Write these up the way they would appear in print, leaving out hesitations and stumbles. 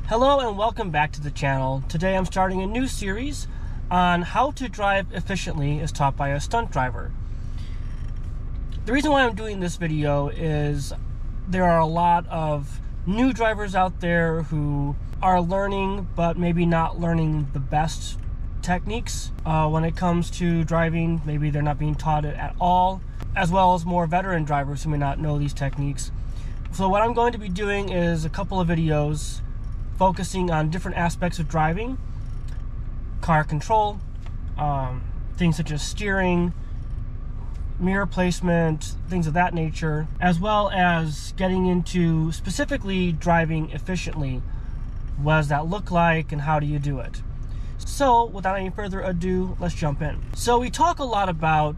Hello and welcome back to the channel. Today I'm starting a new series on how to drive efficiently as taught by a stunt driver. The reason why I'm doing this video is there are a lot of new drivers out there who are learning but maybe not learning the best techniques when it comes to driving. Maybe they're not being taught it at all, as well as more veteran drivers who may not know these techniques. So what I'm going to be doing is a couple of videos focusing on different aspects of driving, car control, things such as steering, mirror placement, things of that nature, as well as getting into specifically driving efficiently. What does that look like and how do you do it? So without any further ado, let's jump in. So we talk a lot about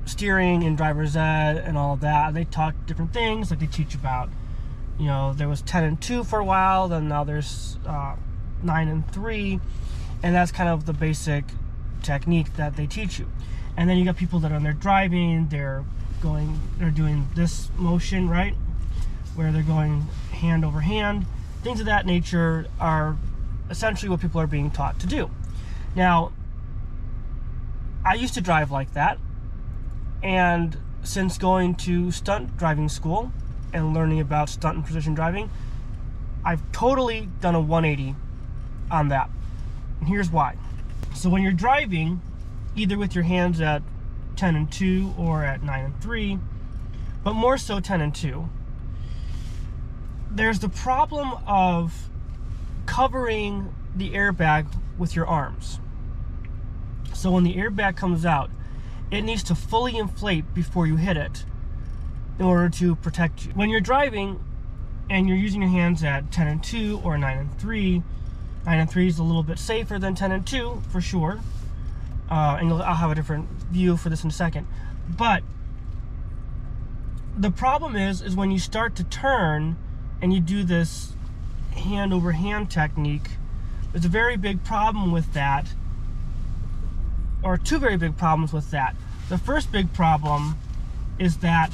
steering in driver's ed and all of that. They talk different things, like they teach about, you know, there was 10 and 2 for a while, then now there's 9 and 3, and that's kind of the basic technique that they teach you. And then you got people that are on their driving, they're doing this motion, right, where they're going hand over hand. Things of that nature are essentially what people are being taught to do. Now, I used to drive like that, and since going to stunt driving school and learning about stunt and precision driving, I've totally done a 180 on that. And here's why. So when you're driving, either with your hands at 10 and 2 or at 9 and 3, but more so 10 and 2, there's the problem of covering the airbag with your arms. So when the airbag comes out, it needs to fully inflate before you hit it in order to protect you. When you're driving and you're using your hands at 10 and 2 or 9 and 3, 9 and 3 is a little bit safer than 10 and 2 for sure. And I'll have a different view for this in a second. But the problem is when you start to turn and you do this hand over hand technique, there's a very big problem with that, or two very big problems with that. The first big problem is that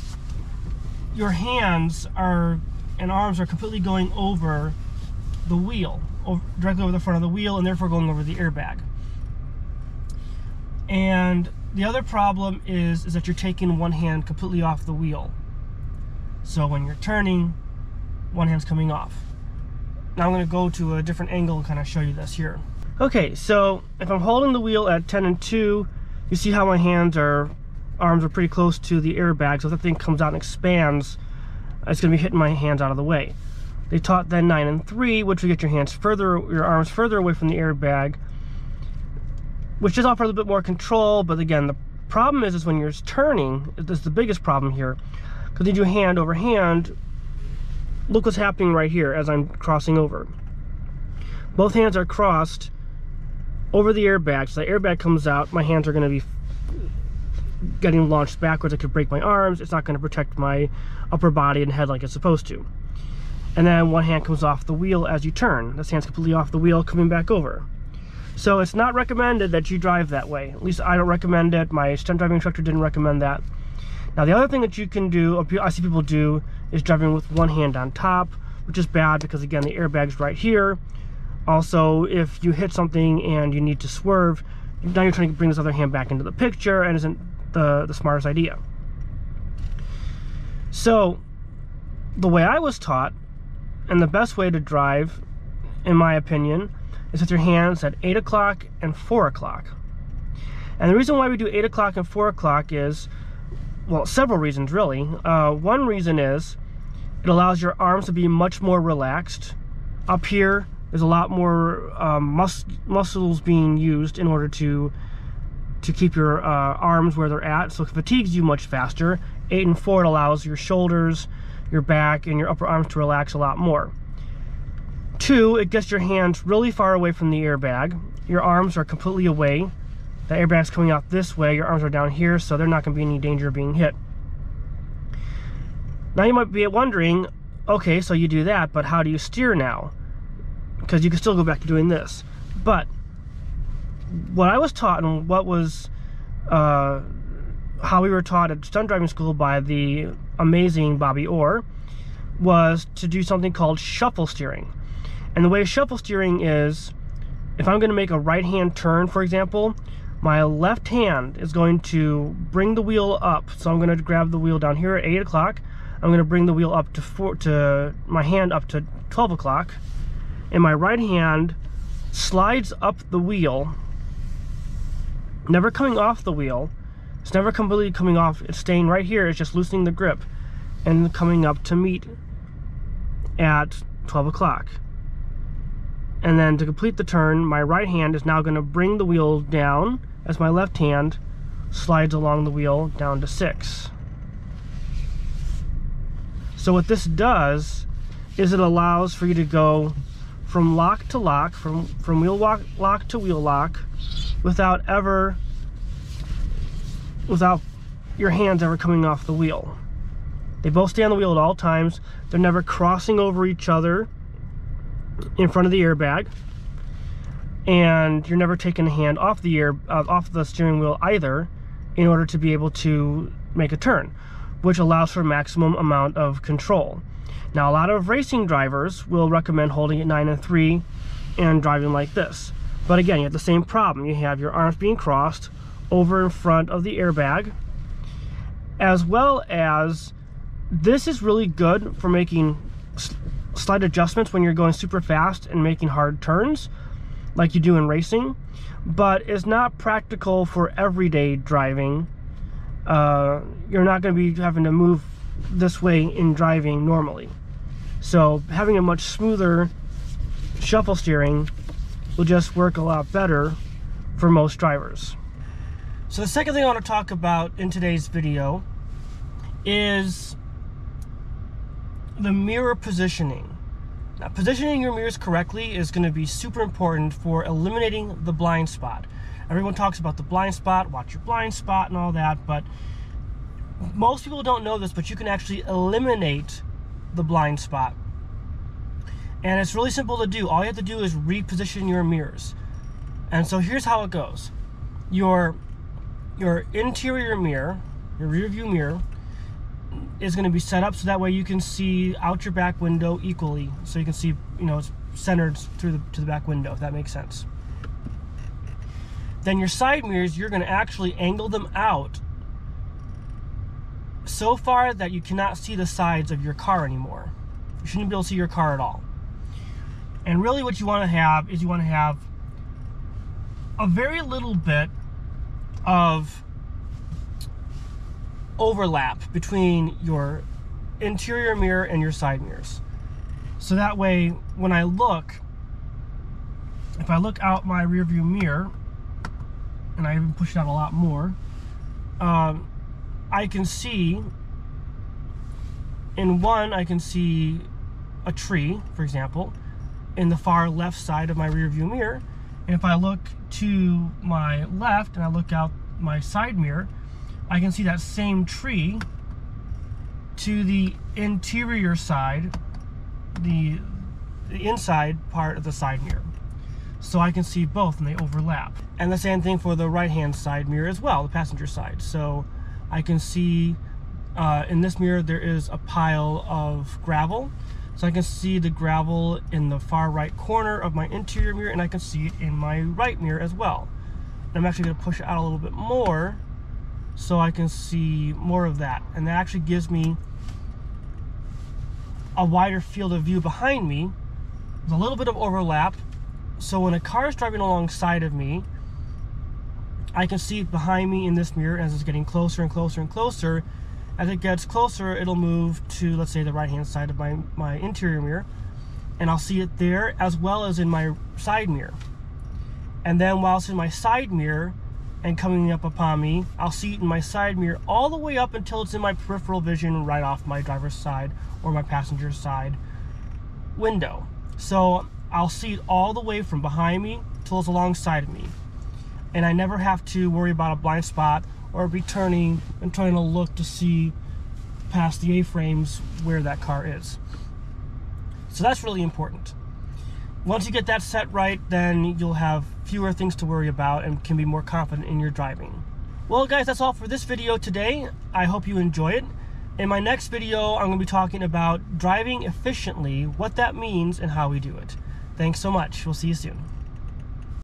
your hands and arms are completely going over the wheel, directly over the front of the wheel, and therefore going over the airbag. And the other problem is that you're taking one hand completely off the wheel. So when you're turning, one hand's coming off. Now I'm going to go to a different angle and kind of show you this here. Okay, so if I'm holding the wheel at 10 and 2, you see how my arms are pretty close to the airbag, so if that thing comes out and expands, it's going to be hitting my hands out of the way. They taught then 9 and 3, which would get your arms further away from the airbag, which does offer a little bit more control, but again, the problem is when you're turning, that's the biggest problem here, because you do hand over hand. Look what's happening right here as I'm crossing over. Both hands are crossed over the airbag, so the airbag comes out, my hands are going to be getting launched backwards. I could break my arms. It's not going to protect my upper body and head like it's supposed to. And then one hand comes off the wheel as you turn. This hand's completely off the wheel, coming back over. So it's not recommended that you drive that way. At least I don't recommend it. My stunt driving instructor didn't recommend that. Now the other thing that you can do, or I see people do, is driving with one hand on top, which is bad because again the airbag's right here. Also, if you hit something and you need to swerve, now you're trying to bring this other hand back into the picture, and isn't the smartest idea. So the way I was taught, and the best way to drive, in my opinion, is with your hands at 8 o'clock and 4 o'clock. And the reason why we do 8 o'clock and 4 o'clock is, well, several reasons really. One reason is it allows your arms to be much more relaxed. Up here, there's a lot more muscles being used in order to keep your arms where they're at, so it fatigues you much faster. 8 and 4, it allows your shoulders, your back, and your upper arms to relax a lot more. 2, it gets your hands really far away from the airbag. Your arms are completely away. The airbag's coming out this way, your arms are down here, so they're not going to be in any danger of being hit. Now you might be wondering, okay, so you do that, but how do you steer now? Because you can still go back to doing this. But what I was taught, and what was how we were taught at stunt driving school by the amazing Bobby Orr, was to do something called shuffle steering. And the way shuffle steering is, if I'm going to make a right-hand turn, for example, my left hand is going to bring the wheel up. So I'm going to grab the wheel down here at 8 o'clock. I'm going to bring the wheel up to my hand up to 12 o'clock. And my right hand slides up the wheel, never coming off the wheel. It's never completely coming off. It's staying right here. It's just loosening the grip and coming up to meet at 12 o'clock. And then to complete the turn, my right hand is now going to bring the wheel down as my left hand slides along the wheel down to 6. So what this does is it allows for you to go from lock to lock, from wheel lock to wheel lock, without your hands ever coming off the wheel. They both stay on the wheel at all times. They're never crossing over each other in front of the airbag, and you're never taking a hand off the steering wheel either in order to be able to make a turn, which allows for maximum amount of control. Now, a lot of racing drivers will recommend holding it 9 and 3 and driving like this. But again, you have the same problem. You have your arms being crossed over in front of the airbag, as well as this is really good for making slight adjustments when you're going super fast and making hard turns like you do in racing, but it's not practical for everyday driving. You're not going to be having to move this way in driving normally. So having a much smoother shuffle steering will just work a lot better for most drivers. So the second thing I want to talk about in today's video is the mirror positioning. Now, positioning your mirrors correctly is going to be super important for eliminating the blind spot. Everyone talks about the blind spot, watch your blind spot and all that, but most people don't know this, but you can actually eliminate the blind spot. And it's really simple to do. All you have to do is reposition your mirrors. And so here's how it goes. Your interior mirror, your rear view mirror, is going to be set up so that way you can see out your back window equally. So you can see, it's centered to the back window, if that makes sense. Then your side mirrors, you're going to actually angle them out so far that you cannot see the sides of your car anymore. You shouldn't be able to see your car at all. And really what you want to have is you want to have a very little bit of overlap between your interior mirror and your side mirrors. So that way, when I look, if I look out my rear view mirror, and I even push it out a lot more, I can see, in one, I can see a tree, for example, in the far left side of my rear view mirror. And if I look to my left and I look out my side mirror, I can see that same tree to the interior side, the inside part of the side mirror. So I can see both and they overlap. And the same thing for the right-hand side mirror as well, the passenger side. So I can see in this mirror there is a pile of gravel. So I can see the gravel in the far right corner of my interior mirror, and I can see it in my right mirror as well. And I'm actually going to push it out a little bit more so I can see more of that. And that actually gives me a wider field of view behind me with a little bit of overlap. So when a car is driving alongside of me, I can see behind me in this mirror as it's getting closer and closer and closer. As it gets closer, it'll move to, let's say, the right-hand side of my interior mirror, and I'll see it there as well as in my side mirror. And then while it's in my side mirror and coming up upon me, I'll see it in my side mirror all the way up until it's in my peripheral vision right off my driver's side or my passenger side window. So I'll see it all the way from behind me till it's alongside of me. And I never have to worry about a blind spot or be turning and trying to look to see past the A-frames where that car is. So that's really important. Once you get that set right, then you'll have fewer things to worry about and can be more confident in your driving. Well guys, that's all for this video today. I hope you enjoy it. In my next video, I'm going to be talking about driving efficiently, what that means and how we do it. Thanks so much. We'll see you soon.